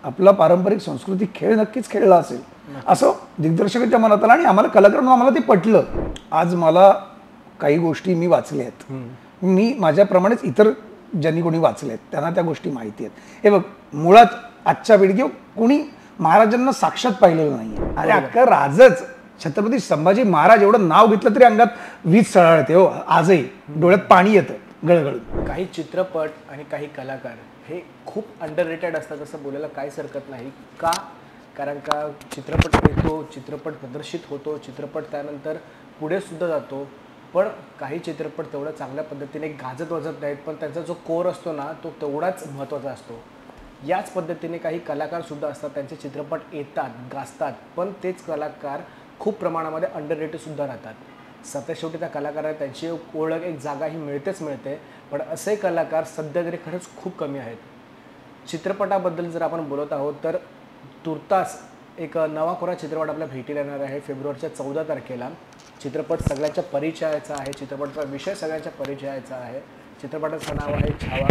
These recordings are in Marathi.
आपला पारंपरिक सांस्कृतिक खेळ नक्कीच खेळला असेल असं दिग्दर्शकाच्या मनात आलं आणि आम्हाला कलाकारांना आम्हाला ते पटलं. आज मला काही गोष्टी मी वाचल्या आहेत, मी माझ्याप्रमाणेच इतर ज्यांनी कोणी वाचले आहेत त्यांना त्या गोष्टी माहिती आहेत. हे बघ, मुळात आजच्या पिढी किंवा कोणी महाराजांना साक्षात पाहिलेलं नाही. अरे अख्खा राजच छत्रपती संभाजी महाराज एवढं नाव घेतलं तरी अंगात वीज सळाळते हो, आजही डोळ्यात पाणी येतं गळगळ. काही चित्रपट आणि काही कलाकार हे खूप अंडररेटेड असतात असं बोलायला काहीच हरकत नाही का, कारण का चित्रपट येतो, चित्रपट प्रदर्शित होतो, चित्रपट त्यानंतर पुढे सुद्धा जातो, पण काही चित्रपट तेवढं चांगल्या पद्धतीने गाजत वाजत नाहीत, पण त्यांचा जो कोर असतो ना तो तेवढाच महत्त्वाचा असतो. याच पद्धतीने काही कलाकारसुद्धा असतात, त्यांचे चित्रपट येतात, गाजतात, पण तेच कलाकार खूप प्रमाणामध्ये अंडररेटेडसुद्धा राहतात. सध्या शेवटी त्या कलाकारांना त्यांची ओळख, एक जागा ही मिळतेच मिळते, पण असे कलाकार सध्या तरी खरंच खूप कमी आहेत. चित्रपटाबद्दल जर आपण बोलत आहोत तर तुर्तास एक नवा चित्रपट आपल्या भेटीला येणार आहे फेब्रुवारीच्या 14 तारखेला. चित्रपट सगळ्यांच्या परिचयाचा आहे, चित्रपटाचा विषय सगळ्यांच्या परिचयाचा आहे. चित्रपटाचं नाव आहे छावा.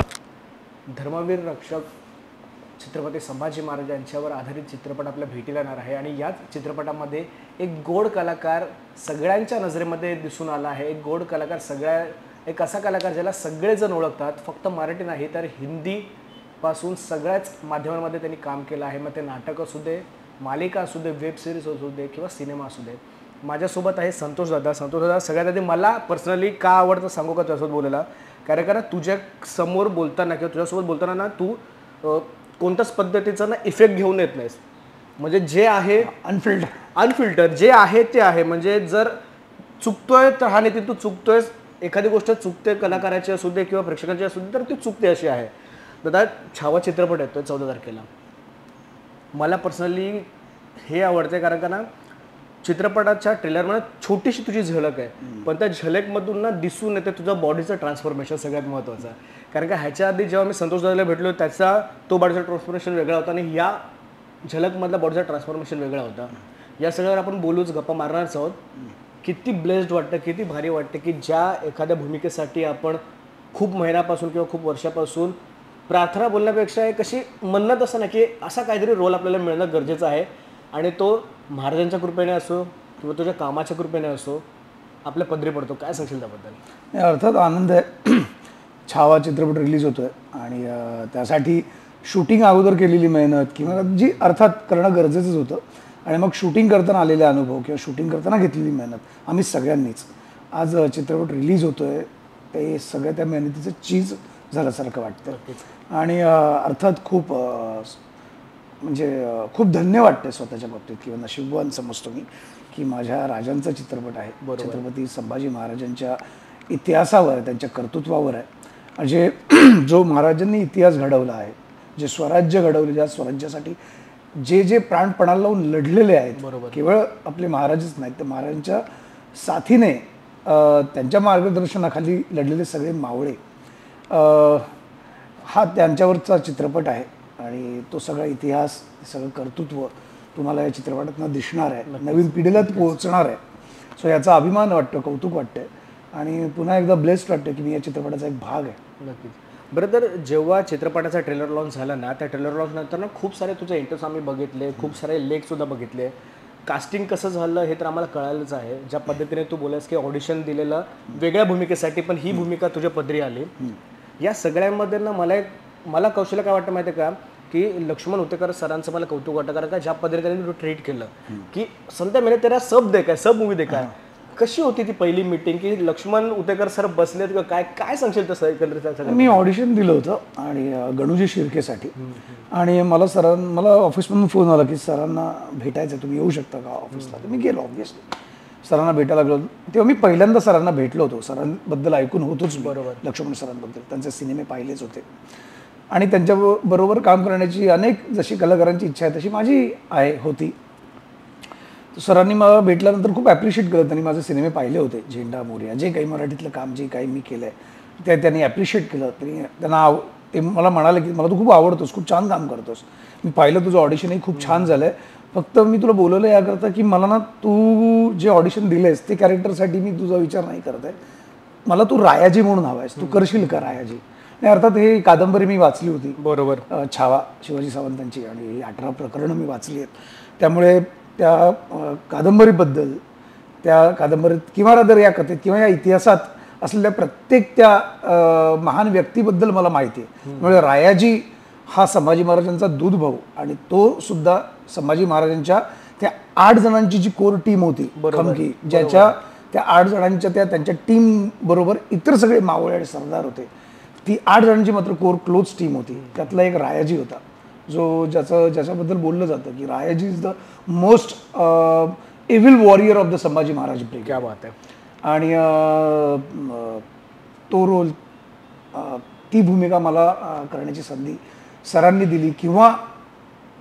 धर्मवीर रक्षक छत्रपती संभाजी महाराज यांच्यावर आधारित चित्रपट आपल्या भेटीला येणार आहे आणि याच चित्रपटामध्ये एक गोड कलाकार सगळ्यांच्या नजरेमध्ये दिसून आला आहे. एक गोड कलाकार, एक असा कलाकार ज्याला सगळेजण ओळखतात, फक्त मराठी नाही तर हिंदीपासून सगळ्याच माध्यमांमध्ये त्यांनी काम केलं आहे. मग ते नाटक असू दे, मालिका असू दे, वेब सिरीज असू दे किंवा सिनेमा असू दे. माझ्यासोबत आहे संतोष दादा. सगळ्यात आधी मला पर्सनली का आवडतं सांगू का तुझ्यासोबत बोलायला, कारण तुझ्या समोर बोलताना किंवा तुझ्यासोबत बोलताना ना तू कोणत्याच पद्धतीचा ना इफेक्ट घेऊन येत नाहीस. म्हणजे जे आहे अनफिल्टर जे आहे ते आहे. म्हणजे जर चुकतोय तर हा नाही, तू चुकतोयस, एखादी गोष्ट चुकते कलाकाराची असू दे किंवा प्रेक्षकांची असू दे तर ती चुकते अशी आहे. दादा, छावा चित्रपट येतोय 14 तारखेला. मला पर्सनली हे आवडते कारण का ना चित्रपटाच्या ट्रेलरमध्ये छोटीशी तुझी झलक आहे, पण त्या झलकमधून ना दिसून येते तुझा बॉडीचं ट्रान्सफॉर्मेशन सगळ्यात महत्त्वाचं. कारण का ह्याच्या आधी जेव्हा मी संतोष दादाला भेटलो त्याचा तो बॉडीचा ट्रान्सफॉर्मेशन वेगळा होता आणि या झलकमधला बॉडीचा ट्रान्सफॉर्मेशन वेगळा होता. या सगळ्यावर आपण बोलूच, गप्पा मारणारच आहोत. किती ब्लेस्ड वाटतं, किती भारी वाटतं की ज्या एखाद्या भूमिकेसाठी आपण खूप महिन्यापासून किंवा खूप वर्षापासून प्रार्थना बोलण्यापेक्षा एक अशी मन्नत असं ना की असा काहीतरी रोल आपल्याला मिळणं गरजेचं आहे आणि तो महाराजांच्या कृपेने असो किंवा तुझ्या कामाच्या कृपेने असो आपल्या पदरी पडतो. काय सांगशील त्याबद्दल? अर्थात आनंद आहे. छावा चित्रपट रिलीज होतोय आणि त्यासाठी शूटिंग अगोदर केलेली मेहनत किंवा जी अर्थात करणं गरजेचंच होतं आणि मग शूटिंग करताना आलेले अनुभव किंवा शूटिंग करताना घेतलेली मेहनत आम्ही सगळ्यांनीच आज चित्रपट रिलीज होतोय ते सगळ्या त्या मेहनतीचं चीज झाल्यासारखं वाटतं आणि अर्थात खूप म्हणजे खूप धन्य वाटते स्वतःच्या बाबतीत किंवा नशीबवान समजतो मी की माझ्या राजांचा चित्रपट आहे. छत्रपती संभाजी महाराजांच्या इतिहासावर, त्यांच्या कर्तृत्वावर आहे. म्हणजे जो महाराजांनी इतिहास घडवला आहे, जे स्वराज्य घडवले, ज्या स्वराज्यासाठी जे जे प्राणपणाला लावून लढलेले आहेत, केवळ आपले महाराजच नाहीत तर महाराजांच्या साथीने त्यांच्या मार्गदर्शनाखाली लढलेले सगळे मावळे, हा त्यांच्यावरचा चित्रपट आहे आणि तो सगळा इतिहास, सगळं कर्तृत्व तुम्हाला या चित्रपटातून दिसणार आहे, नवीन पिढीला पोहोचणार आहे. सो याचा अभिमान वाटतं, कौतुक वाटतं आणि पुन्हा एकदा ब्लेस्ड वाटतं की मी या चित्रपटाचा एक भाग आहे. नक्कीच. बरं, तर जेव्हा चित्रपटाचा ट्रेलर लॉन्च झाला ना, त्या ट्रेलर लॉन्च नंतर ना खूप सारे तुझे इंटरव्ह्यूज आम्ही बघितले, खूप सारे लेखसुद्धा बघितले. कास्टिंग कसं झालं हे तर आम्हाला कळालंच आहे. ज्या पद्धतीने तू बोलास की ऑडिशन दिलेलं वेगळ्या भूमिकेसाठी पण ही भूमिका तुझ्या पदरी आली. या सगळ्यांमध्ये ना मला कौशल्य काय वाटतं माहिती आहे का की लक्ष्मण उतेकर सरांचं मला कौतुक वाटतं कारण का ज्या पद्धतीने त्यांनी ट्रीट केलं की संध्या मैंने तेरा सब देखा, सब मूवी देखा. कशी होती ती पहिली मीटिंग की लक्ष्मण उतेकर सर बसलेत किंवा काय काय सांगशील तसं एकंदरीत? मी ऑडिशन दिलं होतं आणि गणूजी शिर्केसाठी आणि मला ऑफिसमधून फोन आला की सरांना भेटायचं, तुम्ही येऊ शकता का ऑफिसला? तर मी गेलो. ऑब्व्हियसली सरांना भेटायला गेलो तेव्हा मी पहिल्यांदा सरांना भेटलो होतो. सरांबद्दल ऐकून होतोच, बरोबर, लक्ष्मण सरांबद्दल त्यांचे सिनेमे पाहिलेच होते आणि त्यांच्याबरोबर काम करण्याची अनेक जशी कलाकारांची इच्छा आहे तशी माझी होती. सरांनी मला भेटल्यानंतर खूप ॲप्रिशिएट केलं. त्यांनी माझे सिनेमे पाहिले होते, झेंडा मोरया, जे काही मराठीतलं काम जे काही मी केलं आहे ते त्यांनी ॲप्रिशिएट केलं. ते मला म्हणाले की मला तू खूप आवडतोस, खूप छान काम करतोस, मी पाहिलं तुझं ऑडिशनही खूप छान झालं आहे, फक्त मी तुला बोलवलं याकरता की मला ना तू जे ऑडिशन दिलेस ते कॅरेक्टरसाठी मी तुझा विचार नाही करत आहे, मला तू रायाजी म्हणून हवा आहेस, तू करशील का रायाजी? नाही अर्थात ही कादंबरी मी वाचली होती, बरोबर. छावा शिवाजी सावंतांची, आणि 18 प्रकरणं मी वाचली आहेत. त्यामुळे त्या कादंबरीबद्दल, त्या कादंबरीत किंवा रादर या कथेत किंवा या इतिहासात असलेल्या प्रत्येक त्या महान व्यक्तीबद्दल मला माहिती आहे. त्यामुळे रायाजी हा संभाजी महाराजांचा दूध भाऊ, आणि तो सुद्धा संभाजी महाराजांच्या त्या 8 जणांची जी कोर टीम होती खमकी, ज्याच्या त्या 8 जणांच्या त्यांच्या टीम बरोबर इतर सगळे मावळे आणि सरदार होते, ती 8 जणांची मात्र कोर क्लोज टीम होती. त्यातला एक रायाजी होता, जो ज्याच्याबद्दल बोललं जातं की Rayaji is the most Evil warrior of the Sambhaji Maharaj brigade. क्या बात आहे. आणि तो रोल, ती भूमिका मला करण्याची संधी सरांनी दिली किंवा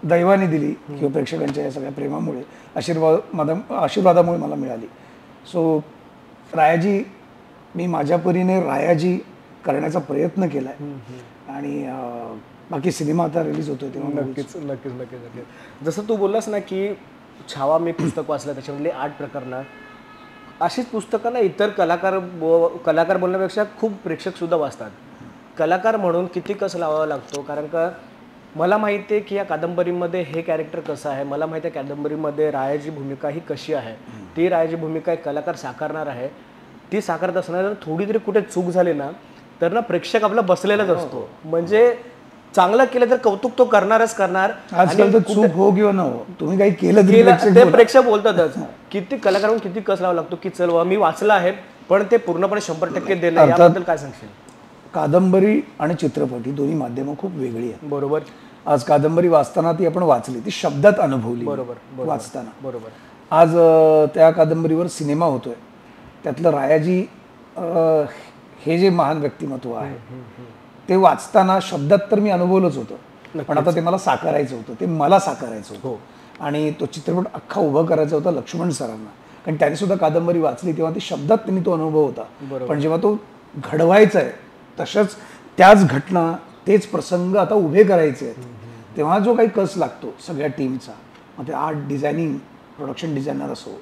दैवाने दिली किंवा प्रेक्षकांच्या या सगळ्या प्रेमामुळे, आशीर्वादामुळे मला मिळाली. सो रायाजी, मी माझ्या परीने रायाजी करण्याचा प्रयत्न केला आहे. आणि बाकी सिनेमा आता रिलीज होतोय तेव्हा नक्कीच नक्कीच नक्कीच नक्कीच. जसं तू बोललास ना की छावा मी पुस्तक वाचलं, त्याच्यामधली 8 प्रकरणं, अशीच पुस्तकं ना इतर कलाकार बोलण्यापेक्षा खूप प्रेक्षक सुद्धा वाचतात. कलाकार म्हणून किती कस लावावा लागतो, कारण का मला माहिती आहे की या कादंबरीमध्ये हे कॅरेक्टर कसं आहे, मला माहिती आहे कादंबरीमध्ये रायाची भूमिका ही कशी आहे, ती रायाची भूमिका एक कलाकार साकारणार आहे. ती साकारत असताना जर थोडी तरी कुठे चूक झाली ना तर ना प्रेक्षक आपला बसलेलाच असतो. म्हणजे चांगलं केलं तर कौतुक तो करणारच करणार. आजकाल तर चूक हो किंवा न हो, तुम्ही काही केलं ते प्रेक्षक बोलतातच. किती कलाकारांना किती कस लावावं लागतो की चल मी वाचलं आहे पण ते पूर्णपणे 100% देणं, याबद्दल काय सांगशील? कादंबरी आणि चित्रपट ही दोन्ही माध्यमं खूप वेगळी आहेत. बरोबर. आज कादंबरी वाचताना ती आपण वाचली, ती शब्दात अनुभवली बरोबर वाचताना. बरोबर. आज त्या कादंबरीवर सिनेमा होतोय, त्यातलं रायाजी हे जे महान व्यक्तिमत्व आहे ते वाचताना शब्दात तर मी अनुभवलंच होतं, पण आता ते मला साकारायचं होतं, ते मला साकारायचं होतं. आणि तो चित्रपट अख्खा उभा करायचा होता लक्ष्मण सरांना, कारण त्यांनी सुद्धा कादंबरी वाचली तेव्हा ती शब्दात त्यांनी तो अनुभव होता. पण जेव्हा तो घडवायचा आहे, तसंच त्याच घटना, तेच प्रसंग आता उभे करायचे आहेत, तेव्हा जो काही कस लागतो सगळ्या टीमचा, मग ते आर्ट डिझायनिंग, प्रोडक्शन डिझायनर असो,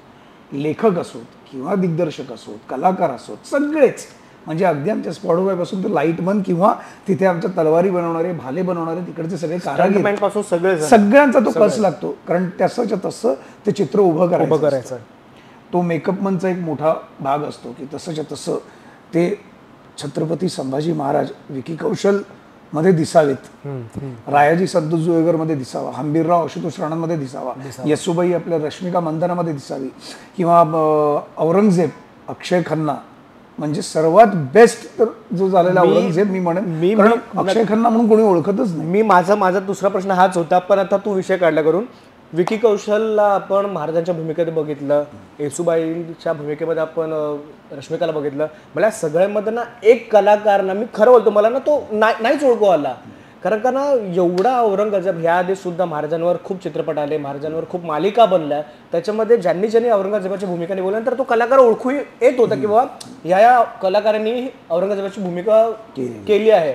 लेखक असोत किंवा दिग्दर्शक असोत, कलाकार असोत, सगळेच, म्हणजे अगदी आमच्या स्पॉटबॉयपासून तर लाईटमन किंवा तिथे आमच्या तलवारी बनवणारे, भाले बनवणारे, तिकडचे सगळे कारागीर, सगळ्यांचा तो कस लागतो, कारण तसंच्या तसं ते चित्र उभं करायचं. तो मेकअपमनचा एक मोठा भाग असतो की तसंच्या तसं ते छत्रपती संभाजी महाराज विकी कौशल मध्ये दिसावेत, रायाजी संतोष जुवेगर मध्ये दिसावा, हंबीरराव आशुतोष राणांमध्ये दिसावा, येसुबाई आपल्या रश्मिका मंदानामध्ये दिसावी, किंवा औरंगजेब अक्षय खन्ना, म्हणजे सर्वात बेस्ट तर जो झालेला औरंगजेब मी म्हणेन, कारण अक्षय खन्ना म्हणून कोणी ओळखतच नाही. माझा दुसरा प्रश्न हाच होता, पण आता तू विषय काढला करून. विकी कौशलला आपण महाराजांच्या भूमिकेत बघितलं, येसुबाईच्या भूमिकेमध्ये आपण रश्मिकाला बघितलं. मला सगळ्यांमध्ये ना एक कलाकार ना, मी खरं बोलतो, मला ना तो नाहीच ओळखू आला. कारण का ना एवढा औरंगजेब, ह्या आधी सुद्धा महाराजांवर खूप चित्रपट आले, महाराजांवर खूप मालिका बनल्या, त्याच्यामध्ये ज्यांनी औरंगजेबाची भूमिका निभवल्यानंतर तो कलाकार ओळखू येत होता की बाबा या कलाकारांनी औरंगजेबाची भूमिका केली आहे.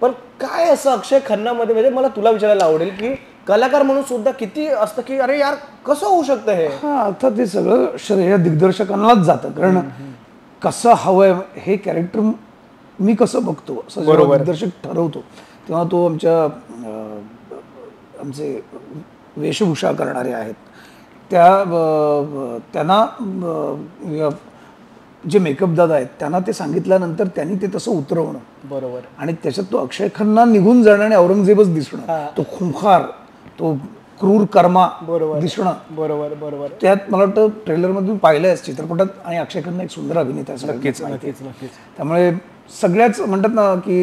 पण काय असं अक्षय खन्नामध्ये, म्हणजे मला तुला विचारायला आवडेल की कलाकार म्हणून सुद्धा किती असतं की अरे यार कसं होऊ शकतं हे? अर्थात ते सगळं श्रेय दिग्दर्शकांनाच जातं, कारण कसं हवंय हे कॅरेक्टर मी कसं बघतो असं जेव्हा दिग्दर्शक ठरवतो तेव्हा तो आमचे वेशभूषा करणारे आहेत त्यांना जे मेकअप दादा आहेत त्यांना ते सांगितल्यानंतर त्यांनी ते तसं उतरवणं, बरोबर, आणि त्याच्यात तो अक्षय खन्ना निघून जाणं आणि औरंगजेबच दिसणं, तो खुंखार, तो क्रूर कर्मा दिसणं. बरोबर बरोबर. त्यात मला वाटतं ट्रेलरमधून पाहिलंय चित्रपटात, आणि अक्षय खन्ना एक सुंदर अभिनेता आहे. त्यामुळे सगळ्याच म्हणतात ना की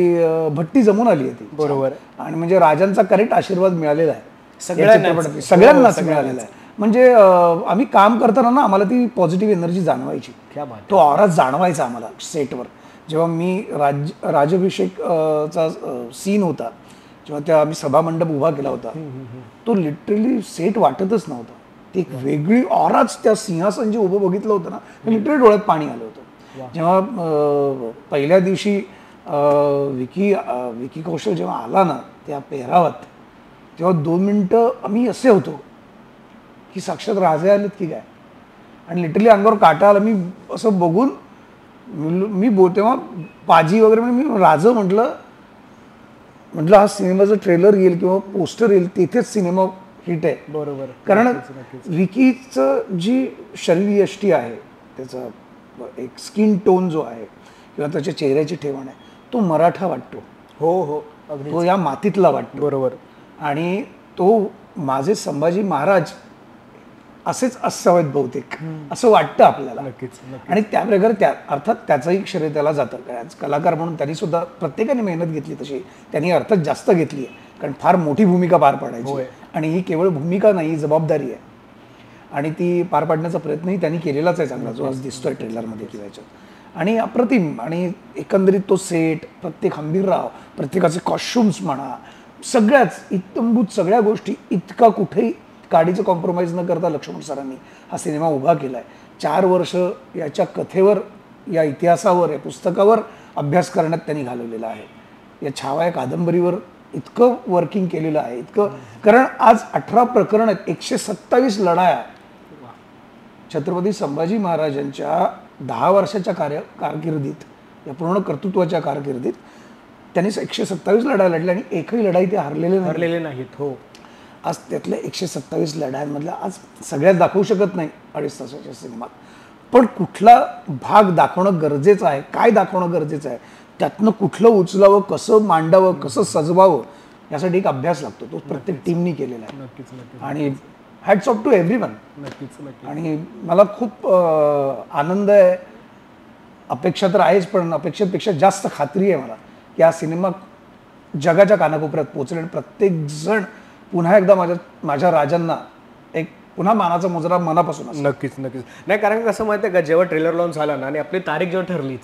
भट्टी जमून आली आहे ती. बरोबर. आणि म्हणजे राजांचा करेक्ट आशीर्वाद मिळालेला आहे सगळ्यांनाच मिळालेला आहे. म्हणजे आम्ही काम करताना ना आम्हाला ती पॉझिटिव्ह एनर्जी जाणवायची, तो ऑरा जाणवायचा आम्हाला सेटवर. जेव्हा मी राजाभिषेकचा सीन होता, जेव्हा त्या आम्ही सभामंडप उभा केला होता, तो लिटरली सेट वाटतच नव्हता. ती एक वेगळी ऑराच, त्या सिंहासन जे उभं बघितलं होतं ना, लिटरली डोळ्यात पाणी आलं होतं. जेव्हा पहिल्या दिवशी विकी कौशल जेव्हा आला ना त्या पेहरावात, तेव्हा 2 मिनिटं आम्ही असे होतो की साक्षात राजे आलेत की काय, आणि लिटरली अंगावर काटा आला. मी असं बघून तेव्हा पाजी वगैरे म्हणजे मी राज म्हटलं, म्हटलं हा सिनेमाचं ट्रेलर येईल किंवा पोस्टर येईल तिथेच सिनेमा हिट आहे. बरोबर. कारण विकीचं जी शरीरयष्टी आहे, त्याचा एक स्किन टोन जो आहे किंवा त्याच्या चेहऱ्याची ठेवण आहे, तो मराठा वाटतो. हो, तो या मातीतला वाटतो. बरोबर. आणि तो माझे संभाजी महाराज असेच असावेत बहुतेक, असं वाटतं आपल्याला. आणि त्या प्रकारे अर्थात त्याचंही श्रेय त्याला जातं. कलाकार म्हणून त्यांनी सुद्धा प्रत्येकाने मेहनत घेतली तशी, त्यांनी अर्थात जास्त घेतली आहे, कारण फार मोठी भूमिका पार पाडायची. आणि ही केवळ भूमिका नाही, जबाबदारी आहे. आणि ती पार पाडण्याचा प्रयत्नही त्यांनी केलेलाच आहे चांगला, जो आज दिसतोय ट्रेलरमध्ये किंवा याच्यात. आणि अप्रतिम. आणि एकंदरीत तो सेट, प्रत्येक हंबीरराव, प्रत्येकाचे कॉस्ट्युम्स म्हणा, सगळ्याच इत्तंभूत सगळ्या गोष्टी, इतका कुठेही काडीचं कॉम्प्रोमाइज न करता लक्ष्मण सरांनी हा सिनेमा उभा केला आहे. 4 वर्ष याच्या कथेवर, या इतिहासावर, या पुस्तकावर अभ्यास करण्यात त्यांनी घालवलेला आहे. या छावा या कादंबरीवर इतकं वर्किंग केलेलं आहे, इतकं. कारण आज 18 प्रकरण आहेत, 127 लढाया. छत्रपती संभाजी महाराजांच्या 10 वर्षाच्या कारकिर्दीत, या पूर्ण कर्तृत्वाच्या कारकिर्दीत त्यांनी 127 लढाया लढल्या आणि एकही लढाई ते हरलेले नाहीत. हो. आज त्यातल्या 127 लढायांमधल्या आज सगळ्याच दाखवू शकत नाही 2.5 तासाच्या सिनेमात. पण कुठला भाग दाखवणं गरजेचं आहे, काय दाखवणं गरजेचं आहे, त्यातनं कुठलं उचलावं, कसं मांडावं, कसं सजवावं, यासाठी एक अभ्यास लागतो. तो प्रत्येक टीमनी केलेला आहे. आणि हॅट्स ऑफ टू एव्हरीवन. आणि मला खूप आनंद आहे, अपेक्षा तर आहेच, पण अपेक्षेपेक्षा जास्त खात्री आहे मला की हा सिनेमा जगाच्या कानाकोपऱ्यात पोहोचेल आणि प्रत्येक जण पुन्हा एकदा माझ्या राजांना एक पुन्हा मानाचा मुजरा मनापासून. नक्कीच. नाही, कारण कसं माहिती आहे का, जेव्हा ट्रेलर लॉन्च झाला ना आणि आपली तारीख जेव्हा ठरली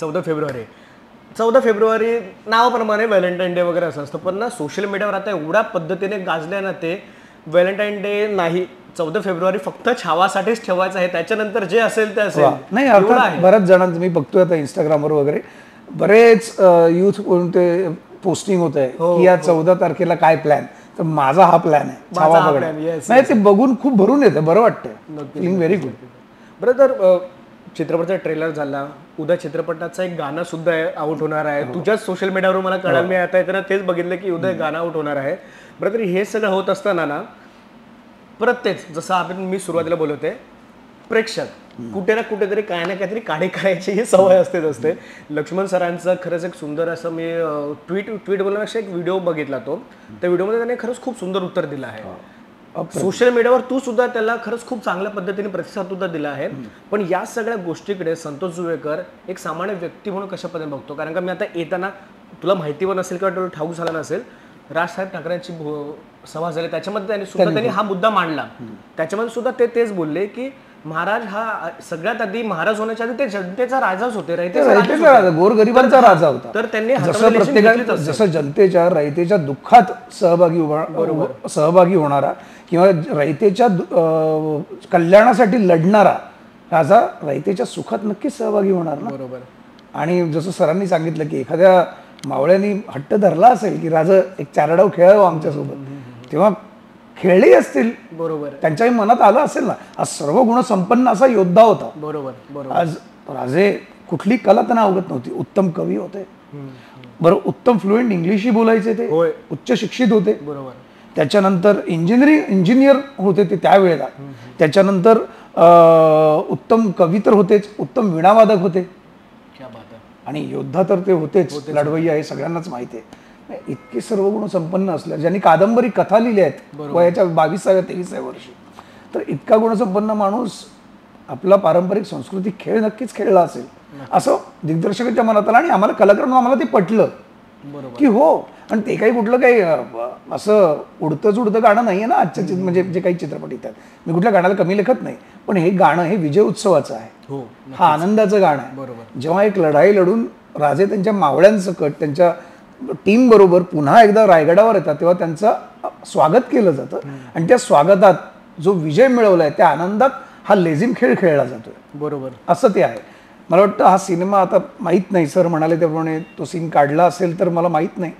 14 फेब्रुवारी नावाप्रमाणे व्हॅलेंटाईन डे वगैरे असं असतं, पण ना सोशल मीडियावर आता एवढ्या पद्धतीने गाजले ना ते व्हॅलेंटाईन डे नाही, 14 फेब्रुवारी फक्त छावासाठीच ठेवायचं आहे, त्याच्यानंतर जे असेल ते असेल. नाही, अर्थात बऱ्याच जणांचं मी बघतोय आता इंस्टाग्रामवर वगैरे बरेच यूथ कोणते पोस्टिंग होत आहे की या 14 तारखेला काय प्लॅन. तर माझा हा प्लॅन आहे, छावा बघणं. नाही, ते बघून खूप भरून येतं, बरं वाटतं, फिलिंग व्हेरी गुड. बरं, तर चित्रपटाचा ट्रेलर झाला, उद्या चित्रपटाचं एक गाणं सुद्धा आउट होणार आहे. तुझ्याच सोशल मीडियावर मला कळायला मिळत आहे, तर तेच बघितलं की उद्या गाणं आउट होणार आहे. बरं, तरी हे सगळं होत असताना ना प्रत्येक, जसं मी सुरुवातीला बोलवते, प्रेक्षक कुठे ना कुठेतरी काय ना काहीतरी काढे करायची ही सवय असते. लक्ष्मण सरांचं खरंच एक सुंदर असं मी ट्विट बोलण्यापेक्षा एक व्हिडिओ बघितला. त्या व्हिडिओमध्ये त्याने खरंच खूप सुंदर उत्तर दिलं आहे. सोशल मीडियावर तू सुद्धा त्याला खरंच खूप चांगल्या पद्धतीने प्रतिसाद सुद्धा दिला आहे. पण या सगळ्या गोष्टीकडे संतोष जुवेकर एक सामान्य व्यक्ती म्हणून कशा पद्धतीने बघतो? कारण का मी आता येताना, तुला माहिती पण नसेल किंवा तुला ठाऊक झाला नसेल, राजसाहेब ठाकरेंची सभा झाली, त्याच्यामध्ये त्यांनी हा मुद्दा मांडला. त्याच्यामध्ये सुद्धा तेच बोलले की महाराज हा सगळ्यात आधी महाराज होण्याच्या आधी ते जनतेचा राजाच होते, राजा, गोरगरिबांचा राजा होता. तर त्यांनी जसं जनतेच्या रयतेच्या दुःखात सहभागी होणारा किंवा रयतेच्या कल्याणासाठी लढणारा राजा रयतेच्या सुखात नक्कीच सहभागी होणार ना. बरोबर. आणि जसं सरांनी सांगितलं की एखाद्या मावळ्यांनी हट्ट धरला असेल की राजा एक 4 डाव खेळावं आमच्यासोबत, तेव्हा खेळले असतील. बरोबर. त्यांच्याही मनात आलं असेल ना. आज सर्व गुण संपन्न असा योद्धा होता. बरोबर. आज राजे कुठली कला त्यांना अवगत नव्हती. उत्तम कवी होते, बरं, उत्तम फ्लुएंट इंग्लिशही बोलायचे, ते उच्च शिक्षित होते. बरोबर. त्याच्यानंतर इंजिनियर होते ते त्यावेळेला. त्याच्यानंतर उत्तम कवी तर होतेच, उत्तम वीणावादक होते, आणि योद्धा तर ते होतेच, लढवय्या, हे सगळ्यांनाच माहिती आहे. इतके सर्व गुण संपन्न असल्या, ज्यांनी कादंबरी कथा लिहिल्या आहेत वयाच्या 22व्या-23व्या वर्षी, तर इतका गुणसंपन्न माणूस आपला पारंपरिक सांस्कृतिक खेळ नक्कीच खेळला असेल असं दिग्दर्शकाच्या मनात आलं. आणि आम्हाला कलाकारांना आम्हाला ते पटलं की हो. आणि ते काही कुठलं काही असं उडतं गाणं नाही आहे ना आजच्या, म्हणजे जे काही चित्रपट येतात, मी कुठल्या गाण्याला कमी लेखत नाही, पण हे गाणं हे विजय उत्सवाचं आहे, हा आनंदाचं गाणं आहे. जेव्हा एक लढाई लढून राजे त्यांच्या मावळ्यांसकट त्यांच्या टीम बरोबर पुन्हा एकदा रायगडावर येतात, तेव्हा त्यांचं स्वागत केलं जातं. आणि त्या स्वागतात जो विजय मिळवलाय त्या आनंदात हा लेझिम खेळ खेळला जातोय. बरोबर. असं ते आहे. मला वाटतं हा सिनेमा, आता माहीत नाही, सर म्हणाले त्याप्रमाणे तो सीन काढला असेल तर मला माहीत नाही,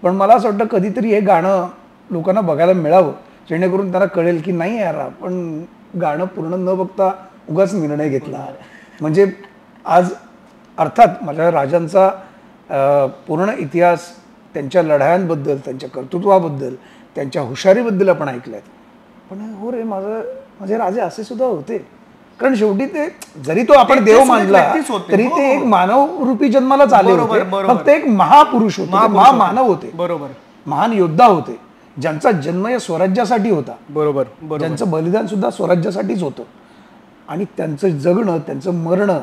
पण मला असं वाटतं कधीतरी हे गाणं लोकांना बघायला मिळावं, जेणेकरून त्यांना कळेल की नाही यार, आपण गाणं पूर्ण न बघता उगाच निर्णय घेतला. म्हणजे आज अर्थात माझ्या राजांचा पूर्ण इतिहास त्यांच्या लढायांबद्दल, त्यांच्या कर्तृत्वाबद्दल, त्यांच्या हुशारीबद्दल आपण ऐकलंय. पण हो रे, माझे राजे असे सुद्धा होते. कारण शेवटी ते जरी तो आपण देव मानला तरी ते एक मानव रूपी जन्मालाच आले होते. फक्त एक महापुरुष होते, महामानव होते, बरोबर, महान योद्धा होते, ज्यांचा जन्म या स्वराज्यासाठी होता. बरोबर, ज्यांचं बलिदान सुद्धा स्वराज्यासाठीच होतं. आणि त्यांचं जगणं, त्यांचं मरणं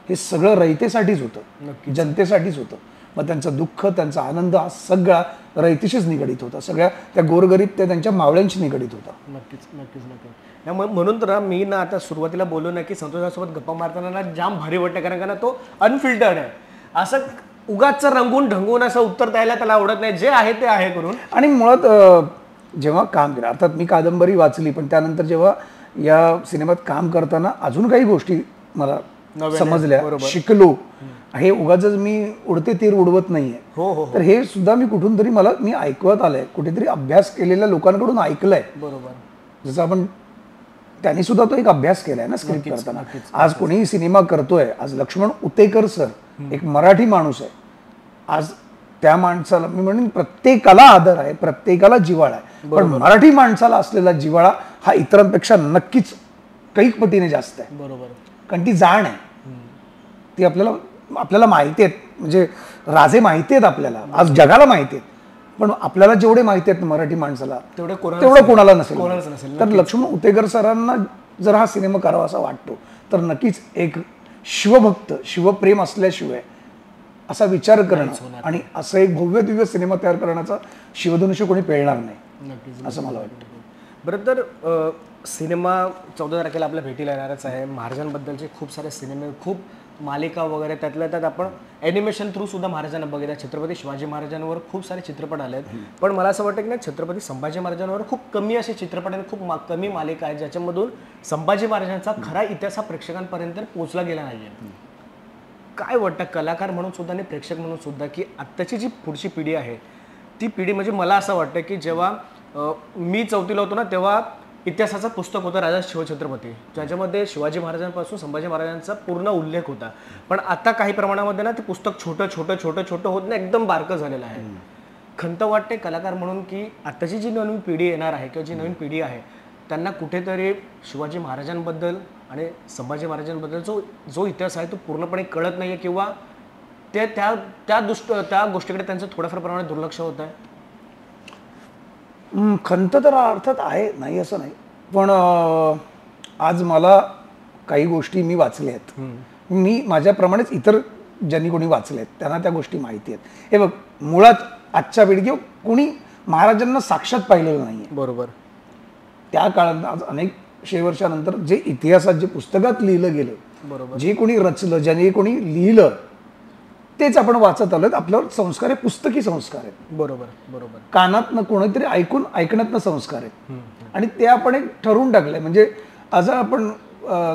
हे सगळं रयतेसाठीच होतं, जनतेसाठीच होतं. मग त्यांचं दुःख, त्यांचा आनंद हा सगळा रयतेशीच निगडीत होता. सगळ्या त्या गोरगरीब त्यांच्या मावळ्यांशी निगडीत होता. नक्कीच नक्कीच नक्कीच. म्हणून तर मी ना आता सुरुवातीला बोललो ना की संतोषासोबत गप्पा मारताना ना जाम भारी वाटतं, कारण का ना तो अनफिल्टर्ड आहे. असं उगाच रंगून ढंगून असं उत्तर द्यायला त्याला आवडत नाही. जे आहे ते आहे करून. आणि मुळात जेव्हा काम केलं, अर्थात मी कादंबरी वाचली, पण त्यानंतर जेव्हा या सिनेमात काम करताना अजून काही गोष्टी मला समजल्या, शिकलो. हे उगाच मी उडते तीर उडवत नाहीये. तर हे सुद्धा मी कुठून तरी मी ऐकवत आलंय, कुठेतरी अभ्यास केलेल्या लोकांकडून ऐकलंय. बरोबर. जसं आपण त्यांनी सुद्धा तो एक अभ्यास केलाय ना स्क्रिप्ट करताना. आज कोणीही सिनेमा करतोय, आज लक्ष्मण उतेकर सर एक मराठी माणूस आहे. आज त्या माणसाला मी म्हणेन प्रत्येकाला आदर आहे, प्रत्येकाला जिव्हाळा आहे. पण मराठी माणसाला असलेला जिव्हाळा हा इतरांपेक्षा नक्कीच कैक पटीने जास्त आहे. बरोबर. कारण ती जाण आहे, ती आपल्याला माहिती आहेत. म्हणजे राजे माहिती आहेत आपल्याला, आज जगाला माहिती आहेत. पण आपल्याला जेवढे माहिती आहेत मराठी माणसाला तेवढं कोणाला नसेल. तर लक्ष्मण उतेकर सरांना जर हा सिनेमा करावा असा वाटतो तर नक्कीच एक शिवभक्त, शिवप्रेम असल्याशिवाय असा विचार करणं आणि असं एक भव्य दिव्य सिनेमा तयार करण्याचा शिवधनुष्य कोणी पेळणार नाही असं मला वाटतं. बरं, तर सिनेमा 14 तारखेला आपल्या भेटीला येणारच आहे. महाराजांबद्दलचे खूप सारे सिनेमे, खूप मालिका वगैरे, त्यातल्या त्यात आपण ॲनिमेशन थ्रू सुद्धा महाराजांना बघितलं. छत्रपती शिवाजी महाराजांवर खूप सारे चित्रपट आले आहेत. पण मला असं वाटतं की ना, छत्रपती संभाजी महाराजांवर खूप कमी असे चित्रपट आणि खूप कमी मालिका आहेत ज्याच्यामधून संभाजी महाराजांचा खरा इतिहास हा प्रेक्षकांपर्यंत पोहोचला गेला नाही. काय वाटतं कलाकार म्हणून सुद्धा आणि प्रेक्षक म्हणून सुद्धा की आत्ताची जी पुढची पिढी आहे ती पिढी, म्हणजे मला असं वाटतं की जेव्हा मी 4थीला होतो ना तेव्हा इतिहासाचं पुस्तक होतं राजा शिवछत्रपती, ज्याच्यामध्ये शिवाजी महाराजांपासून संभाजी महाराजांचा पूर्ण उल्लेख होता. पण आता काही प्रमाणामध्ये ना ते पुस्तक छोटं छोटं छोटं छोटं होत नाही, एकदम बारकं झालेलं आहे. खंत वाटते कलाकार म्हणून की आत्ताची जी नवीन पिढी येणार आहे किंवा जी नवीन पिढी आहे त्यांना कुठेतरी शिवाजी महाराजांबद्दल आणि संभाजी महाराजांबद्दल जो इतिहास आहे तो पूर्णपणे कळत नाही आहे, किंवा ते त्या गोष्टीकडे त्यांचं थोड्याफार प्रमाणात दुर्लक्ष होत आहे. खंत तर अर्थात आहे, नाही असं नाही. पण आज मला काही गोष्टी मी वाचल्या आहेत. मी माझ्याप्रमाणेच इतर ज्यांनी कोणी वाचले आहेत त्यांना त्या गोष्टी माहिती आहेत. हे बघ, मुळात आजच्या पिढी किंवा कोणी महाराजांना साक्षात पाहिलेलं नाही आहे. बरोबर. त्या काळात आज अनेक वर्षानंतर जे इतिहासात जे पुस्तकात लिहिलं गेलं, बरोबर, जे कोणी रचलं, ज्याने कोणी लिहिलं तेच आपण वाचत आलोय. आपल्यावर संस्कार हे पुस्तकी संस्कार आहेत. बरोबर बरोबर. कानातनं कोणीतरी ऐकण्यातनं संस्कार आहेत. आणि ते आपण एक ठरवून टाकलंय. म्हणजे आज आपण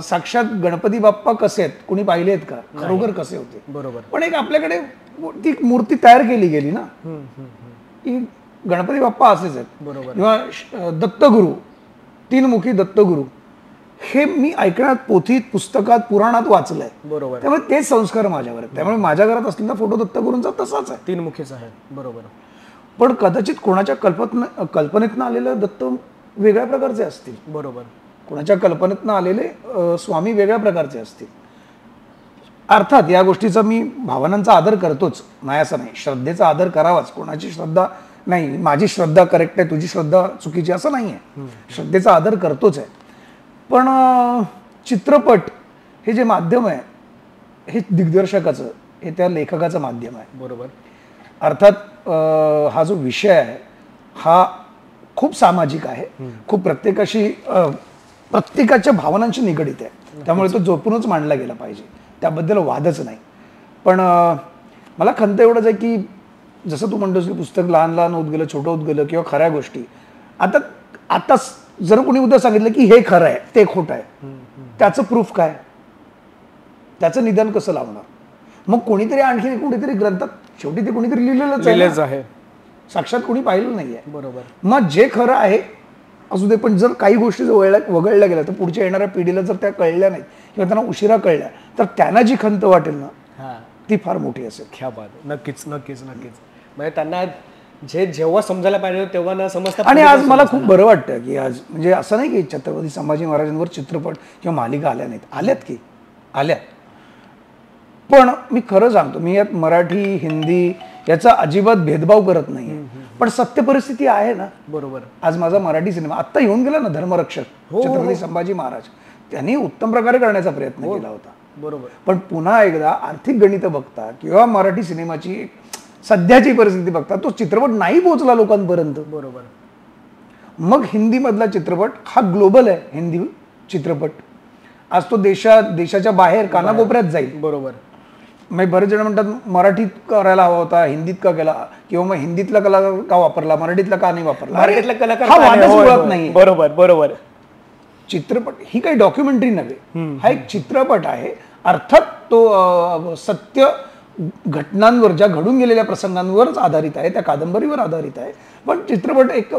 साक्षात गणपती बाप्पा कसे आहेत कोणी पाहिले आहेत का, खरोखर कसे होते. बरोबर. पण एक आपल्याकडे ती मूर्ती तयार केली गेली ना की गणपती बाप्पा असेच आहेत. बरोबर. किंवा दत्तगुरु, 3 मुखी दत्तगुरु, हे मी ऐकण्यात, पोथीत, पुस्तकात, पुराणात वाचलंय. बरोबर. त्यामुळे तेच संस्कार माझ्यावर आहेत. त्यामुळे माझ्या घरात असलेला फोटो दत्तगुरूंचा तसाच आहे, 3 मुखीच आहे. बरोबर. पण कदाचित कोणाच्या कल्पनेतनं आलेले दत्त वेगळ्या प्रकारचे असतील. बरोबर. कोणाच्या कल्पनेतनं आलेले स्वामी वेगळ्या प्रकारचे असतील. अर्थात या गोष्टीचा मी भावनांचा आदर करतोच, नाही असं नाही. श्रद्धेचा आदर करावाच. कोणाची श्रद्धा नाही, माझी श्रद्धा करेक्ट आहे, तुझी श्रद्धा चुकीची, असं नाही आहे. श्रद्धेचा आदर करतोच आहे. पण चित्रपट हे जे माध्यम आहे हे दिग्दर्शकाचं, हे त्या लेखकाचं माध्यम आहे. बरोबर. अर्थात हा जो विषय आहे हा खूप सामाजिक आहे, खूप प्रत्येकाच्या भावनांशी निगडीत आहे. त्यामुळे तो जोपूनच मांडला गेला पाहिजे, त्याबद्दल वादच नाही. पण मला खंत एवढंच आहे की जसं तू म्हणतोस की पुस्तक लहान लहान होत गेलं, छोटं होत गेलं, किंवा खऱ्या गोष्टी आता जर कोणी उद्या सांगितलं की हे खरं आहे ते खोटं आहे, त्याचं प्रूफ काय, त्याचं निदान कसं लावणार. मग कोणीतरी आणखी कुणीतरी ग्रंथात, शेवटी ते कोणीतरी लिहिलेलंच आहे, साक्षात कोणी पाहिलं नाहीये. बरोबर. मग जे खरं आहे असू दे, पण जर काही गोष्टी वगळल्या गेल्या तर पुढच्या येणाऱ्या पिढीला जर त्या कळल्या नाहीत किंवा त्यांना उशिरा कळल्या तर त्यांना जी खंत वाटेल ना ती फार मोठी असेल. क्या बात. नक्कीच नक्कीच नक्कीच. म्हणजे त्यांना जेव्हा समजायला पाहिजे तेव्हा न समजता आणि आज मला खूप बरं वाटतं की आज म्हणजे असं नाही की छत्रपती संभाजी महाराजांवर चित्रपट किंवा मालिका आल्या नाहीत, आल्यात की आल्यात. पण मी खरं सांगतो, मी यात मराठी हिंदी याचा अजिबात भेदभाव करत नाही. पण सत्य परिस्थिती आहे ना. बरोबर. आज माझा मराठी सिनेमा आत्ता येऊन गेला ना, धर्मरक्षक छत्रपती संभाजी महाराज, त्यांनी उत्तम प्रकारे करण्याचा प्रयत्न केला होता. बरोबर. पण पुन्हा एकदा आर्थिक गणित बघता किंवा मराठी सिनेमाची सध्याची परिस्थिती बघता तो चित्रपट नाही पोहोचला लोकांपर्यंत. बरोबर. मग हिंदी मधला चित्रपट हा ग्लोबल आहे. हिंदी चित्रपट आज तो देशाच्या बाहेर कानाकोपऱ्यात जाईल. बरोबर. मग बरेच जण म्हणतात मराठीत करायला हवा होता, हिंदीत का केला, किंवा मग हिंदीतला कलाकार का वापरला, मराठीतला का नाही वापरला. मराठीतला कलाकार हा वादच मुळात नाही. बरोबर. बरोबर. चित्रपट ही काही डॉक्युमेंटरी नव्हे, हा एक चित्रपट आहे. अर्थात तो सत्य घटनांवर, ज्या घडून गेलेल्या प्रसंगांवरच आधारित आहे, त्या कादंबरीवर आधारित आहे. पण चित्रपट एक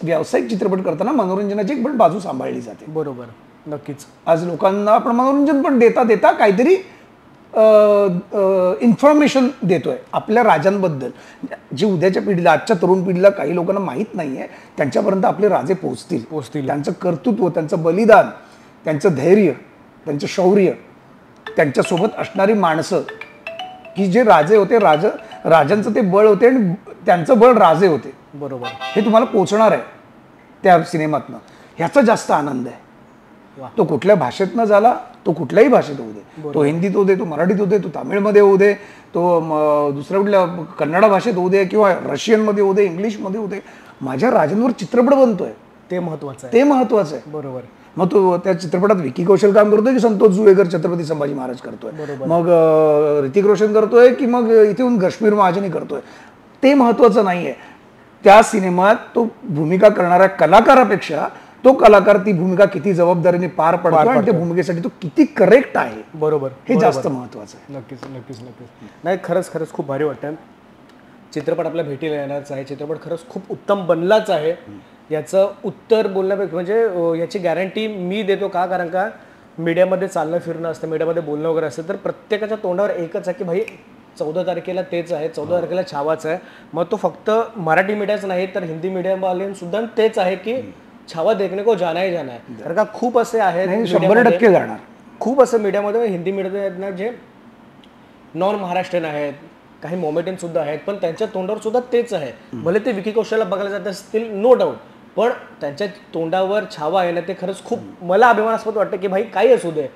व्यावसायिक चित्रपट करताना मनोरंजनाची एक पण बाजू सांभाळली जाते. बरोबर. नक्कीच. आज लोकांना आपण मनोरंजन पण देता काहीतरी इन्फॉर्मेशन देतोय आपल्या राजांबद्दल, जी उद्याच्या पिढीला, आजच्या तरुण पिढीला काही लोकांना माहीत नाहीये, त्यांच्यापर्यंत आपले राजे पोहोचतील. त्यांचं कर्तृत्व, त्यांचं बलिदान, त्यांचं धैर्य, त्यांचं शौर्य, त्यांच्यासोबत असणारी माणसं की जे राजे होते, राजांचं ते बळ होते आणि त्यांचं बळ राजे होते. बरोबर. हे तुम्हाला पोचणार आहे त्या सिनेमातनं. ह्याचा जास्त आनंद आहे. तो कुठल्या भाषेतनं झाला, तो कुठल्याही भाषेत होऊ दे, तो हिंदीत होऊ दे, तो मराठीत होऊ दे, तो तामिळमध्ये होऊ दे, तो दुसऱ्या कुठल्या कन्नड भाषेत होऊ दे, किंवा रशियनमध्ये होऊ दे, इंग्लिशमध्ये होऊ दे, माझ्या राजांवर चित्रपट बनतोय, ते महत्वाचं आहे. ते महत्वाचं आहे. बरोबर. मग तो त्या चित्रपटात विकी कौशल काम करतोय की संतोष जुवेकर छत्रपती संभाजी महाराज करतोय, मग ऋतिक रोशन करतोय की मग इथे येऊन काश्मीर महाजनी करतोय, ते महत्वाचं नाहीये. त्या सिनेमात तो भूमिका करणाऱ्या कलाकारापेक्षा तो कलाकार ती भूमिका किती जबाबदारीने पार पडतो आणि त्या भूमिकेसाठी तो किती करेक्ट आहे. बरोबर. हे जास्त महत्वाचं आहे. नक्कीच. नक्कीच. नक्कीच. नाही, खरंच खूप भारी वाटतं. चित्रपट आपल्या भेटीला येणारच आहे. चित्रपट खरंच खूप उत्तम बनलाच आहे. याचं उत्तर बोलण्यापेक्षा म्हणजे याची गॅरंटी मी देतो का, कारण का मीडियामध्ये चालणं फिरणं असतं, मीडियामध्ये बोलणं वगैरे असतं, तर प्रत्येकाच्या तोंडावर एकच आहे की भाई 14 तारखेला तेच आहे, 14 तारखेला छावाच आहे. मग तो फक्त मराठी मीडियाच नाही तर हिंदी मीडियमवाल्यांसुद्धा तेच आहे की छावा देखने को जाना ही जाना है. कारण का खूप असे आहेत, 100% जाणार. खूप असं मीडियामध्ये, हिंदी मीडियामध्ये जे नॉन महाराष्ट्रीयन आहेत, काही मोमेडियन सुद्धा आहेत, पण त्यांच्या तोंडावर सुद्धा तेच आहे. भले ते विकी कौशलला बघायला जात असतील, नो डाऊट, पण त्यांच्या तोंडावर छावा आहे ना, ते खरंच खूप मला अभिमानास्पद वाटतं की भाई काही असू दे,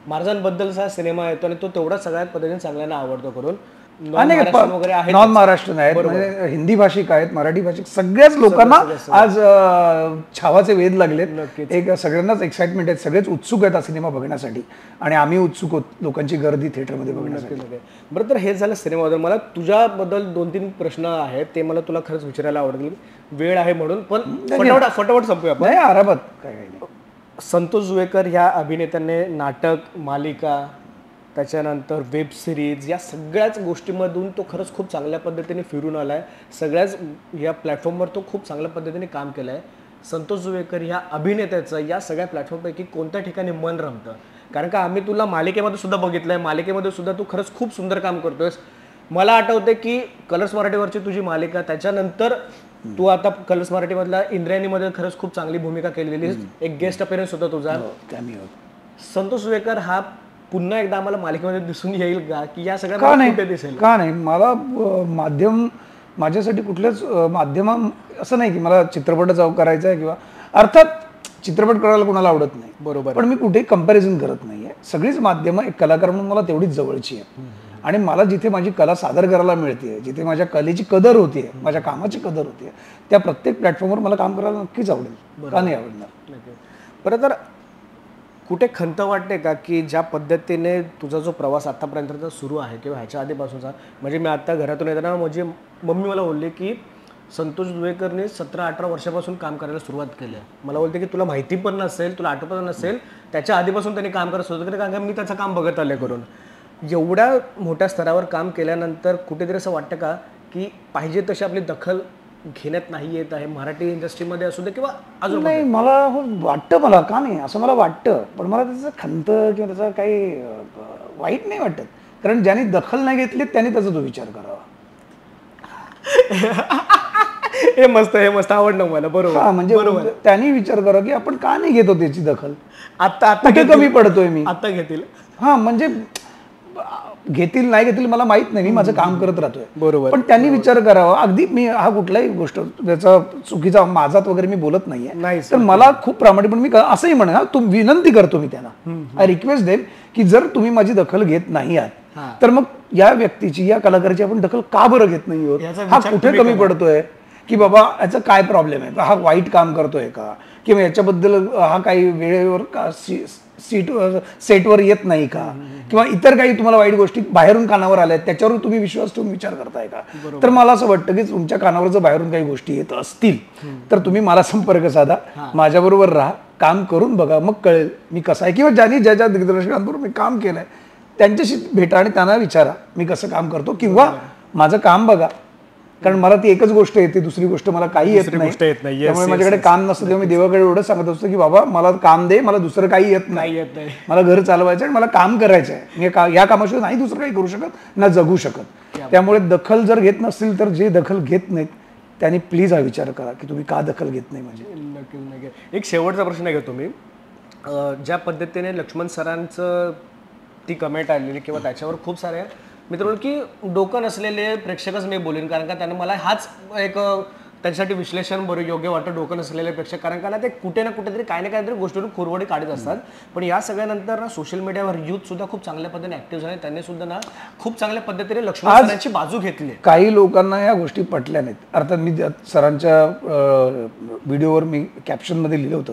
महाराजांबद्दलचा सिनेमा येतो आणि तो तेवढा सगळ्यात पद्धतीने चांगल्यानं आवडतो. करून वगैरे आहेत, नॉन महाराष्ट्रीयन आहेत, म्हणजे हिंदी भाषिक आहेत, मराठी भाषिक, सगळ्याच लोकांना आज छावाचे वेध लागलेत. एक सगळ्यांनाच एक्साइटमेंट आहे, सगळेच उत्सुक आहेत हा सिनेमा बघण्यासाठी आणि आम्ही उत्सुक होत लोकांची गर्दी थिएटरमध्ये बघण्यासाठी. बरं, तर हे झालं सिनेमाबद्दल. मला तुझ्याबद्दल 2-3 प्रश्न आहेत, ते मला तुला खरंच विचारायला आवडेल. वेळ आहे म्हणून, पण फटाफट संपूया आपण. आरामात. काय नाही. संतोष जुवेकर ह्या अभिनेत्याने नाटक, मालिका, त्याच्यानंतर वेब सिरीज, या सगळ्याच गोष्टीमधून तो खरंच खूप चांगल्या पद्धतीने फिरून आला आहे. सगळ्याच या प्लॅटफॉर्मवर तो खूप चांगल्या पद्धतीने काम केलं आहे. संतोष जुवेकर ह्या अभिनेत्याचं या सगळ्या प्लॅटफॉर्मपैकी कोणत्या ठिकाणी मन रमतं? कारण का आम्ही तुला मालिकेमध्ये सुद्धा बघितलं आहे, मालिकेमध्ये सुद्धा तू खरंच खूप सुंदर काम करतोयस. मला आठवते की कलर्स मराठीवरची तुझी मालिका, त्याच्यानंतर तू आता कलर्स मराठीमधला इंद्रायणीमध्ये खरंच खूप चांगली भूमिका केलेली, एक गेस्ट अपीअरन्स होता तुझा. संतोष जुवेकर हा पुन्हा एकदा आम्हाला मालिकेमध्ये दिसून येईल का, की या सगळ्या कुठे दिसेल? का नाही, मला माध्यम माझ्यासाठी कुठल्याच माध्यम असं नाही की मला चित्रपट करायचा आहे, किंवा अर्थात चित्रपट करायला कोणाला आवडत नाही, बरोबर, पण मी कुठेही कंपॅरिझन करत नाहीये. सगळीच माध्यमं एक कलाकार म्हणून मला तेवढीच जवळची आहे आणि मला जिथे माझी कला सादर करायला मिळते, जिथे माझ्या कलेची कदर होतीये, माझ्या कामाची कदर होतीये, त्या प्रत्येक प्लॅटफॉर्मवर मला काम करायला नक्कीच आवडेल. का नाही आवडणार? बरं, तर कुठे खंत वाटते का की ज्या पद्धतीने तुझा जो प्रवास आतापर्यंतचा सुरू आहे किंवा ह्याच्या आधीपासूनचा, म्हणजे मी आता घरातून येताना माझी मम्मी मला बोलली की संतोष जुवेकरने 17-18 वर्षापासून काम करायला सुरुवात केली आहे. मला बोलते की तुला माहिती पण नसेल, तुला आठवत पण नसेल, त्याच्या आधीपासून त्यांनी काम करत सुरुवात केली, कारण का मी त्याचं काम बघत आले करून. एवढ्या मोठ्या स्तरावर काम केल्यानंतर कुठेतरी असं वाटतं का की पाहिजे तशी आपली दखल घेण्यात नाही येत आहे मराठी इंडस्ट्रीमध्ये असू दे किंवा अजून? नाही, मला वाटतं, मला का नाही असं मला वाटतं, पण मला त्याचं खंत किंवा त्याचा काही वाईट नाही वाटत, कारण ज्यांनी दखल नाही घेतली त्यांनी त्याचा तो विचार करावा. हे मस्त आवडलं मला. बरोबर. हा, म्हणजे त्यांनी विचार करा की आपण का नाही घेतो त्याची दखल. आता कुठे कमी पडतोय मी. आता घेतील. हा, म्हणजे घेतील नाही घेतील मला माहित नाही, मी माझं काम करत राहतोय. बरोबर. पण त्यांनी विचार करावा. अगदी मी हा कुठलाही गोष्ट त्याचा चुकीचा माझात वगैरे मी बोलत नाहीये. तर मला खूप प्रामाणिकपणे मी असंही म्हणा, विनंती करतो मी त्यांना, आय रिक्वेस्ट देम की जर तुम्ही माझी दखल घेत नाही आहात तर मग या व्यक्तीची, या कलाकाराची आपण दखल का बरं घेत नाही आहोत. हा कुठे कमी पडतोय, की बाबा याचा काय प्रॉब्लेम आहे, हा वाईट काम करतोय का, किंवा याच्याबद्दल हा काही वेळेवर का सेटवर येत नाही का, किंवा इतर काही तुम्हाला वाईट गोष्टी बाहेरून कानावर आल्या त्याच्यावर तुम्ही विश्वास ठेवून विचार करताय का. तर मला असं वाटतं की तुमच्या कानावर जर बाहेरून काही गोष्टी येत असतील तर तुम्ही मला संपर्क साधा, माझ्याबरोबर राहा, काम करून बघा, मग कळेल मी कसा आहे. किंवा ज्या दिग्दर्शकांबरोबर मी काम केलंय त्यांच्याशी भेटा आणि त्यांना विचारा मी कसं काम करतो, किंवा माझं काम बघा. कारण मला ती एकच गोष्ट येते, दुसरी गोष्ट मला काही येत नाही. त्यामुळे माझ्याकडे काम नसतं तेव्हा मी देवाकडे एवढं सांगत असतो की बाबा मला काम दे, मला दुसरं काही येत नाही, मला घर चालवायचं आणि मला काम करायचं आहे. मी या कामाशिवाय नाही दुसरं काही करू शकत ना जगू शकत. त्यामुळे दखल जर घेत नसतील तर जे दखल घेत नाहीत त्यांनी प्लीज हा विचार करा की तुम्ही का दखल घेत नाही. म्हणजे एक शेवटचा प्रश्न घेतो मी. ज्या पद्धतीने लक्ष्मण सरांचं ती कमेंट आलेली किंवा त्याच्यावर खूप सारे मित्र की डोकं नसलेले प्रेक्षकच मी बोलेन, कारण का त्याने मला हाच एक त्याच्यासाठी विश्लेषण बरं योग्य वाटतं, डोकं नसलेले प्रेक्षक. कारण का ना ते कुठे ना कुठेतरी काही ना काहीतरी गोष्टीवर कुरवडी काढत असतात. पण या सगळ्यानंतर ना सोशल मीडियावर युथ सुद्धा खूप चांगल्या पद्धतीने ऍक्टिव्ह झाले, त्यांनी सुद्धा ना खूप चांगल्या पद्धतीने लक्ष्मण सरांची बाजू घेतली. काही लोकांना या गोष्टी पटल्या नाहीत. अर्थात मी सरांच्या व्हिडिओवर मी कॅप्शनमध्ये लिहिलं होतं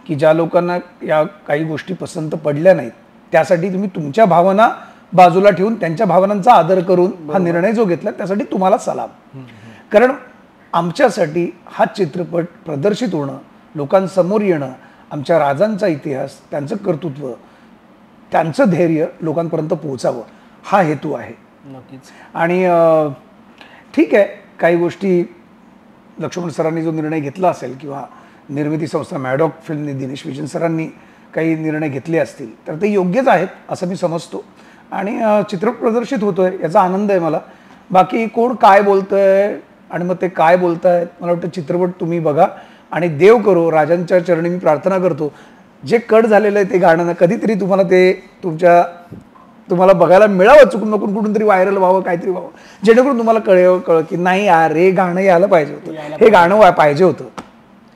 की ज्या लोकांना या काही गोष्टी पसंत पडल्या नाहीत त्यासाठी तुम्ही तुमच्या भावना बाजूला ठेवून त्यांच्या भावनांचा आदर करून हा निर्णय जो घेतला त्यासाठी तुम्हाला सलाम. कारण आमच्यासाठी हा चित्रपट प्रदर्शित होणं, लोकांसमोर येणं, आमच्या राजांचा इतिहास, त्यांचं कर्तृत्व, त्यांचं धैर्य लोकांपर्यंत पोहोचावं हा हेतू आहे. नक्कीच. आणि ठीक आहे, काही गोष्टी लक्ष्मण सरांनी जो निर्णय घेतला असेल किंवा निर्मिती संस्था मॅडॉक फिल्मनी दिनेश विजन सरांनी काही निर्णय घेतले असतील तर ते योग्यच आहेत असं मी समजतो. आणि चित्रपट प्रदर्शित होतोय याचा आनंद आहे मला. बाकी कोण काय बोलतंय आणि मग ते काय बोलतायत, मला वाटतं चित्रपट तुम्ही बघा आणि देव करो, राजांच्या चरणी मी प्रार्थना करतो जे कट झालेलं आहे ते गाणं कधीतरी तुम्हाला ते तुम्हाला बघायला मिळावं, चुकून नकून कुठून तरी व्हायरल व्हावं, काहीतरी व्हावं, जेणेकरून तुम्हाला कळ की नाही यार हे गाणं यायला पाहिजे होतं, हे गाणं पाहिजे होतं,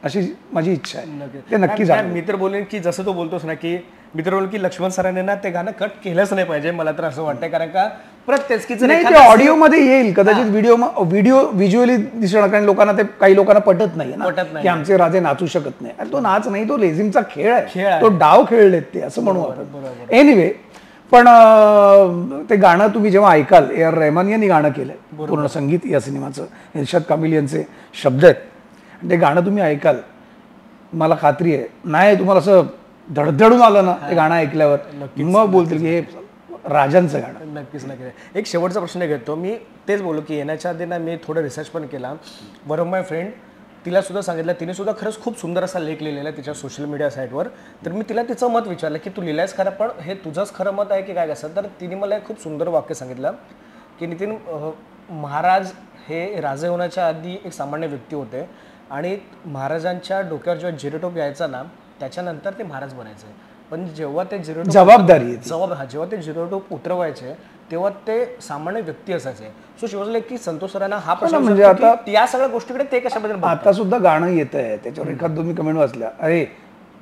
अशी माझी इच्छा आहे. ते नक्की झालं. मी तर बोलेन की जसं तो बोलतोस ना की मित्र बोल की लक्ष्मण सरांनी ना ते गाणं कट केलंच नाही पाहिजे, मला तर असं वाटतंय. कारण का प्रत्येक नाही ते ऑडिओ मध्ये येईल कदाचित, व्हिडिओ व्हिज्युअली दिसणार, कारण लोकांना ते काही लोकांना पटत नाही ना की आमचे राजे नाचू शकत नाही. अरे तो नाच नाही, तो लेझिमचा खेळ आहे, तो डाव खेळलेत ते असं म्हणू आपण. एनिवे, पण ते गाणं तुम्ही जेव्हा ऐकाल, ए आर रहमान यांनी गाणं केलंय, पूर्ण संगीत या सिनेमाचं, इर्शाद कामिल यांचे शब्द आहेत. ते गाणं तुम्ही ऐकाल, मला खात्री आहे नाही तुम्हाला असं धडधडून आलं ना ते गाणं ऐकल्यावर, मग बोलतील की हे राजांचं गाणं. नक्कीच. एक शेवटचा प्रश्न घेतो मी. तेच बोलू की येण्याच्या आधी ना मी थोडं रिसर्च पण केला. वन ऑफ माय फ्रेंड, तिला सुद्धा सांगितलं, तिने सुद्धा खरंच खूप सुंदर असा लेख लिहिलेला आहे तिच्या सोशल मीडिया साईटवर. तर मी तिला तिचं मत विचारलं की तू लिहिलायस खरं, पण हे तुझंच खरं मत आहे की काय कसं. तर तिने मला एक खूप सुंदर वाक्य सांगितलं की नितीन, महाराज हे राजे होण्याच्या आधी एक सामान्य व्यक्ती होते आणि महाराजांच्या डोक्यावर जेव्हा जिरेटोप यायचा ना त्याच्यानंतर ते महाराज बनायचे. पण जेव्हा ते जिरेटोप जेव्हा ते जिरेटोप उतरवायचे तेव्हा ते सामान्य व्यक्ती असायचे. सो शिवजले की संतोष सरांना हा प्रश्न म्हणजे आता या सगळ्या गोष्टीकडे ते कशाबद्दल आता सुद्धा गाणं येत आहे त्याच्यावर एखाद दोन मी कमेंट वाचल्या, अरे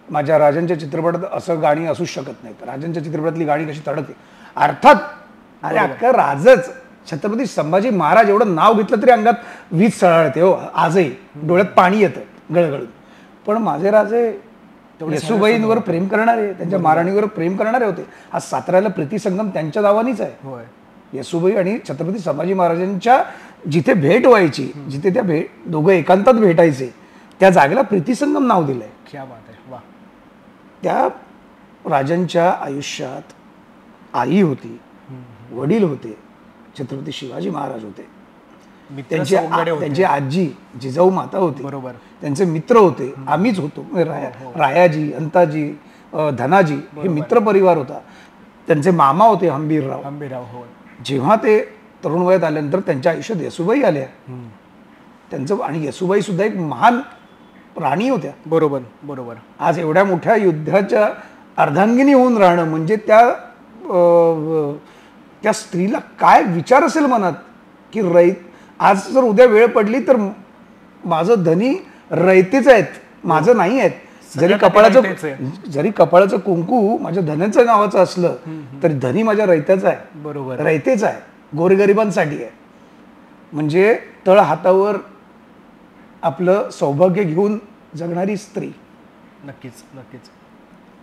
माझ्या राजांच्या चित्रपटात असं गाणी असूच शकत नाही, राजांच्या चित्रपटातली गाणी कशी तडकते. अर्थात अरे अख्खं राजच छत्रपती संभाजी महाराज एवढं नाव घेतलं तरी अंगात वीज सळाळते हो, आजही डोळ्यात पाणी येतं गळगळून. पण माझे राजे येसूबाईंवर प्रेम करणारे, त्यांच्या महाराणीवर प्रेम करणारे होते. आज साताऱ्याला प्रीतिसंगम त्यांच्या नावानीच आहे. येसूबाई आणि छत्रपती संभाजी महाराजांच्या जिथे भेट व्हायची, जिथे त्या दोघं एकांतात भेटायचे त्या जागेला प्रीतिसंगम नाव दिलंय. क्या बात आहे. वा. त्या राजांच्या आयुष्यात आई होती, वडील होते, छत्रपती शिवाजी महाराज होते, त्यांची आजी जिजाऊ माता होती, बरोबर, त्यांचे मित्र होते, आम्हीच होतो, रायाजी, अंताजी, धनाजी हे मित्र परिवार होता. त्यांचे मामा होते हंबीरराव. हो. जेव्हा ते तरुण वयात आल्यानंतर त्यांच्या आयुष्यात येसूबाई आल्या. त्यांचं आणि येसूबाई सुद्धा एक महान राणी होत्या. बरोबर बरोबर. आज एवढ्या मोठ्या युद्धाच्या अर्धांगिनी होऊन राहणं म्हणजे त्या स्त्रीला काय विचार असेल मनात की आज जर उद्या वेळ पडली तर माझं धनी रयतेच आहेत, माझं नाही आहेत. जरी कपाळाचं कुंकू माझ्या धनाचं नावाचं असलं तरी धनी माझ्या रयत्याचा आहे. बरोबर, रयतेच आहे, गोरगरिबांसाठी आहे. म्हणजे तळ हातावर आपलं सौभाग्य घेऊन जगणारी स्त्री. नक्कीच नक्कीच.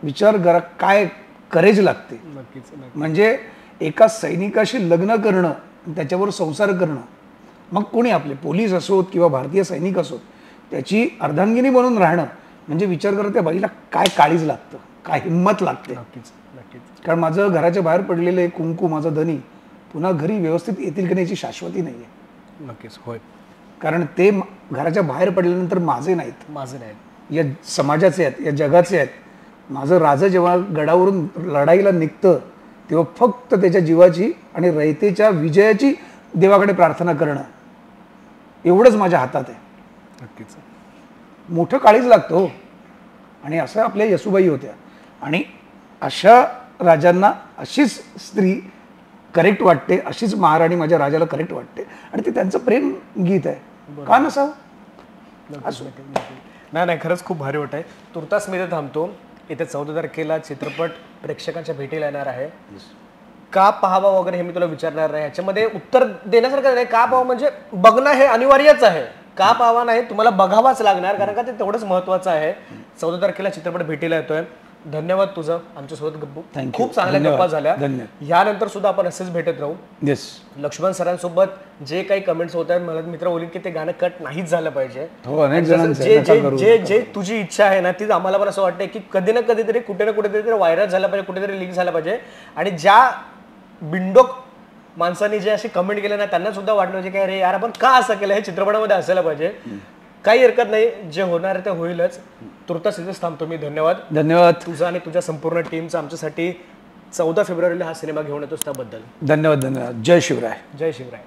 विचार करा काय करेज लागते. नक्कीच. म्हणजे एका सैनिकाशी लग्न करणं, त्याच्यावर संसार करणं, मग कोणी आपले पोलीस असोत किंवा भारतीय सैनिक असोत, त्याची अर्धांगिनी बनून राहणं म्हणजे विचार करा त्या बाईला काय काळीज लागतं, काय हिंमत लागते. नक्कीच नक्कीच. कारण माझं घराच्या बाहेर पडलेलं कुंकू, माझं धनी पुन्हा घरी व्यवस्थित येतील की नाही याची शाश्वती नाही आहे. नक्कीच. होय. कारण ते घराच्या बाहेर पडल्यानंतर माझे नाहीत, या समाजाचे आहेत, या जगाचे आहेत. माझं राजा जेव्हा गडावरून लढाईला निघतं तेव्हा फक्त त्याच्या जीवाची आणि रयतेच्या विजयाची देवाकडे प्रार्थना करणं एवढंच माझ्या हातात आहे. नक्कीच. मोठं काळीज लागतं हो. आणि असं आपल्या येसूबाई होत्या. आणि अशा राजांना अशीच स्त्री करेक्ट वाटते, अशीच महाराणी माझ्या राजाला करेक्ट वाटते. आणि ते त्यांचं प्रेम गीत आहे, का नसावं. नाही, खरंच खूप भारी वाटत आहे. तुर्तास मी इथे थांबतो. येत्या 14 तारखेला चित्रपट प्रेक्षकांच्या भेटीला येणार आहे. का पाहावा वगैरे हे मी तुला विचारणार नाही, ह्याच्यामध्ये उत्तर देण्यासारखं नाही. का पाहावं म्हणजे बघणं हे अनिवार्यच आहे. का पाहावा नाही, तुम्हाला बघावाच लागणार, कारण का ते तेवढंच महत्वाचं आहे. 14 तारखेला चित्रपट भेटीला येतोय. धन्यवाद तुझं आमच्यासोबत खूप चांगल्या गप्पा झाल्या. यानंतर सुद्धा आपण असेच भेटत राहू. लक्ष्मण सरांसोबत जे काही कमेंट्स होत आहेत, मला मित्र बोलले की ते गाणं कट नाहीच झालं पाहिजे. जे तुझी इच्छा आहे ना, तीच आम्हाला पण असं वाटतंय की कधी ना कधीतरी कुठे ना कुठेतरी व्हायरल झाला पाहिजे, कुठेतरी लिंक झाला पाहिजे. आणि ज्या बिंडोक माणसांनी जे अशी कमेंट केले ना, त्यांना सुद्धा वाटलं पाहिजे की अरे यार आपण का असं केलं, हे चित्रपटामध्ये असायला पाहिजे. काही हरकत नाही, जे होणार आहे ते होईलच. तुर्तास इथेच थांबतो मी. धन्यवाद तुझा आणि तुझ्या संपूर्ण टीमचा आमच्यासाठी 14 फेब्रुवारीला हा सिनेमा घेऊन येतोस त्याबद्दल. धन्यवाद. जय शिवराय. जय शिवराय.